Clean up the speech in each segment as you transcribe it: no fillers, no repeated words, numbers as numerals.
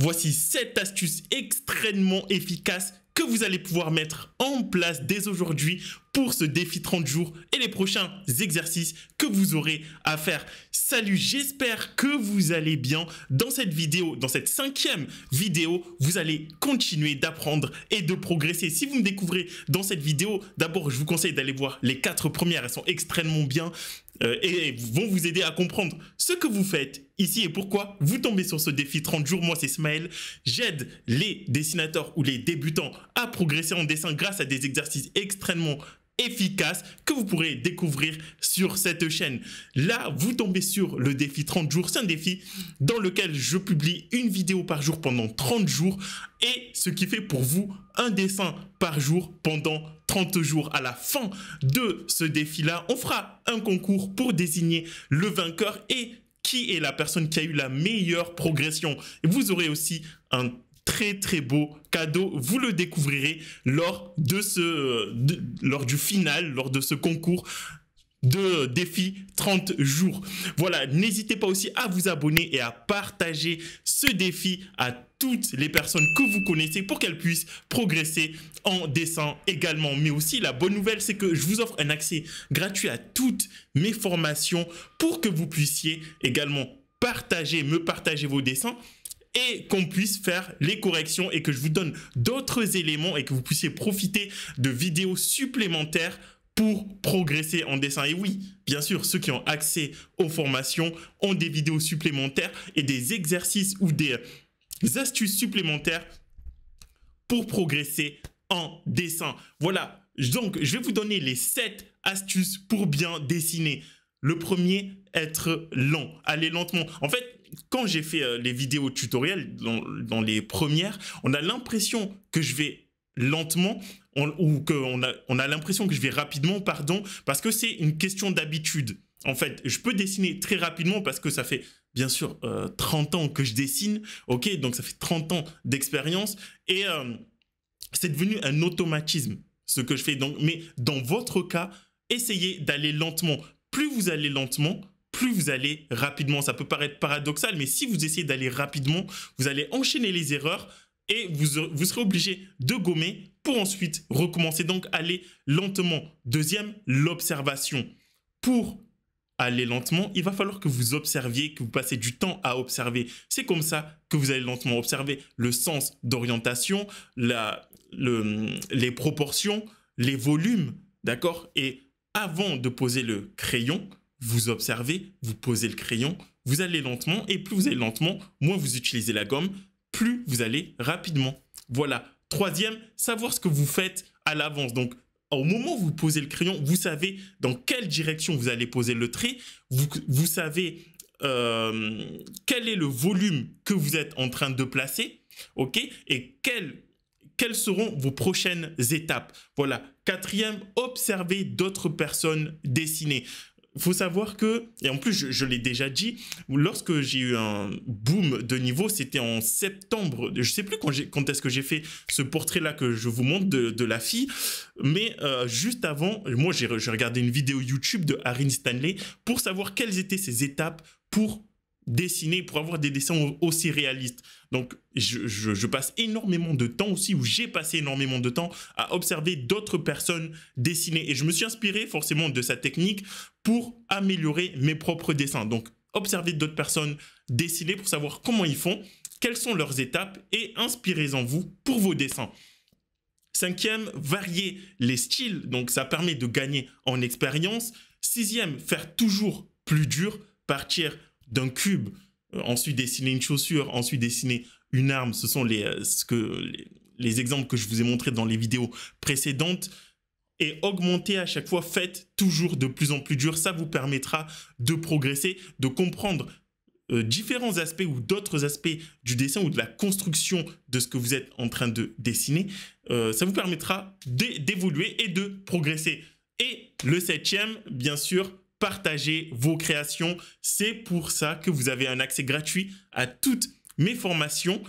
Voici 7 astuces extrêmement efficaces que vous allez pouvoir mettre en place dès aujourd'hui pour ce défi 30 jours et les prochains exercices que vous aurez à faire. Salut, j'espère que vous allez bien. Dans cette vidéo, dans cette 5e vidéo, vous allez continuer d'apprendre et de progresser. Si vous me découvrez dans cette vidéo, d'abord, je vous conseille d'aller voir les 4 premières. Elles sont extrêmement bien et vont vous aider à comprendre ce que vous faites ici et pourquoi vous tombez sur ce défi 30 jours. Moi, c'est Smaël. J'aide les dessinateurs ou les débutants à progresser en dessin grâce à des exercices extrêmement efficaces que vous pourrez découvrir sur cette chaîne. Là, vous tombez sur le défi 30 jours. C'est un défi dans lequel je publie une vidéo par jour pendant 30 jours et ce qui fait pour vous un dessin par jour pendant 30 jours. À la fin de ce défi-là, on fera un concours pour désigner le vainqueur et qui est la personne qui a eu la meilleure progression. Et vous aurez aussi un très beau cadeau, vous le découvrirez lors du final, lors de ce concours de défi 30 jours. Voilà, n'hésitez pas aussi à vous abonner et à partager ce défi à toutes les personnes que vous connaissez pour qu'elles puissent progresser en dessin également. Mais aussi, la bonne nouvelle, c'est que je vous offre un accès gratuit à toutes mes formations pour que vous puissiez également me partager vos dessins et qu'on puisse faire les corrections et que je vous donne d'autres éléments et que vous puissiez profiter de vidéos supplémentaires pour progresser en dessin. Et oui, bien sûr, ceux qui ont accès aux formations ont des vidéos supplémentaires et des exercices ou des astuces supplémentaires pour progresser en dessin. Voilà, donc je vais vous donner les 7 astuces pour bien dessiner. Le premier, être lent, aller lentement. En fait, quand j'ai fait les vidéos tutoriels, dans les premières, on a l'impression que je vais lentement ou qu'on a l'impression que je vais rapidement, pardon, parce que c'est une question d'habitude. En fait, je peux dessiner très rapidement parce que ça fait, bien sûr, 30 ans que je dessine, ok? Donc, ça fait 30 ans d'expérience et c'est devenu un automatisme, ce que je fais. Donc, mais dans votre cas, essayez d'aller lentement. Plus vous allez lentement, plus vous allez rapidement. Ça peut paraître paradoxal, mais si vous essayez d'aller rapidement, vous allez enchaîner les erreurs et vous serez obligé de gommer pour ensuite recommencer. Donc, allez lentement. Deuxième, l'observation. Pour aller lentement, il va falloir que vous observiez, que vous passez du temps à observer. C'est comme ça que vous allez lentement observer le sens d'orientation, les proportions, les volumes, d'accord? Et avant de poser le crayon, vous observez, vous posez le crayon, vous allez lentement et plus vous allez lentement, moins vous utilisez la gomme, plus vous allez rapidement. Voilà. Troisième, savoir ce que vous faites à l'avance. Donc, au moment où vous posez le crayon, vous savez dans quelle direction vous allez poser le trait, vous savez quel est le volume que vous êtes en train de placer, ok? Et quelles seront vos prochaines étapes. Voilà. Quatrième, observez d'autres personnes dessiner. Il faut savoir que, et en plus je l'ai déjà dit, lorsque j'ai eu un boom de niveau, c'était en septembre, je ne sais plus quand est-ce que j'ai fait ce portrait-là que je vous montre de la fille, mais juste avant, moi j'ai regardé une vidéo YouTube de Arin Stanley pour savoir quelles étaient ces étapes pour dessiner, pour avoir des dessins aussi réalistes. Donc, je passe énormément de temps aussi, ou j'ai passé énormément de temps à observer d'autres personnes dessiner. Et je me suis inspiré forcément de sa technique pour améliorer mes propres dessins. Donc, observez d'autres personnes dessiner pour savoir comment ils font, quelles sont leurs étapes et inspirez-en vous pour vos dessins. Cinquième, varier les styles. Donc, ça permet de gagner en expérience. Sixième, faire toujours plus dur, partir d'un cube, ensuite dessiner une chaussure, ensuite dessiner une arme. Ce sont les exemples que je vous ai montrés dans les vidéos précédentes. Et augmenter à chaque fois, faites toujours de plus en plus dur. Ça vous permettra de progresser, de comprendre différents aspects ou d'autres aspects du dessin ou de la construction de ce que vous êtes en train de dessiner. Ça vous permettra d'évoluer et de progresser. Et le septième, bien sûr, partagez vos créations. C'est pour ça que vous avez un accès gratuit à toutes mes formations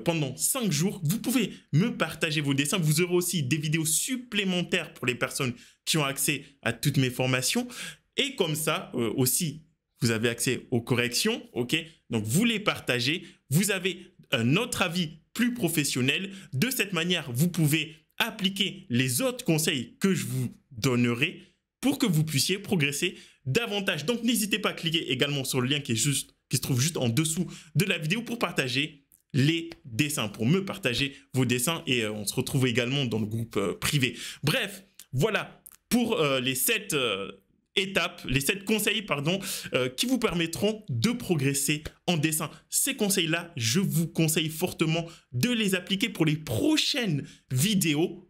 pendant 5 jours. Vous pouvez me partager vos dessins. Vous aurez aussi des vidéos supplémentaires pour les personnes qui ont accès à toutes mes formations. Et comme ça, aussi, vous avez accès aux corrections. Ok, donc, vous les partagez. Vous avez un autre avis plus professionnel. De cette manière, vous pouvez appliquer les autres conseils que je vous donnerai pour que vous puissiez progresser davantage. Donc, n'hésitez pas à cliquer également sur le lien qui se trouve juste en dessous de la vidéo pour partager les dessins, pour me partager vos dessins, et on se retrouve également dans le groupe privé. Bref, voilà pour les 7 étapes, les 7 conseils, pardon, qui vous permettront de progresser en dessin. Ces conseils-là, je vous conseille fortement de les appliquer pour les prochaines vidéos.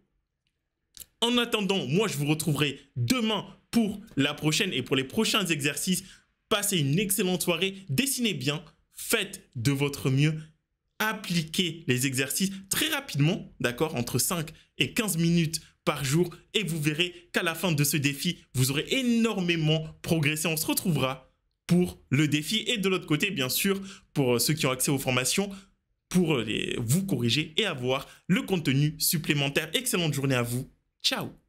En attendant, moi, je vous retrouverai demain pour la prochaine et pour les prochains exercices. Passez une excellente soirée, dessinez bien, faites de votre mieux, appliquez les exercices très rapidement, d'accord, entre 5 et 15 minutes par jour, et vous verrez qu'à la fin de ce défi, vous aurez énormément progressé. On se retrouvera pour le défi, et de l'autre côté, bien sûr, pour ceux qui ont accès aux formations, pour vous corriger et avoir le contenu supplémentaire. Excellente journée à vous. Ciao!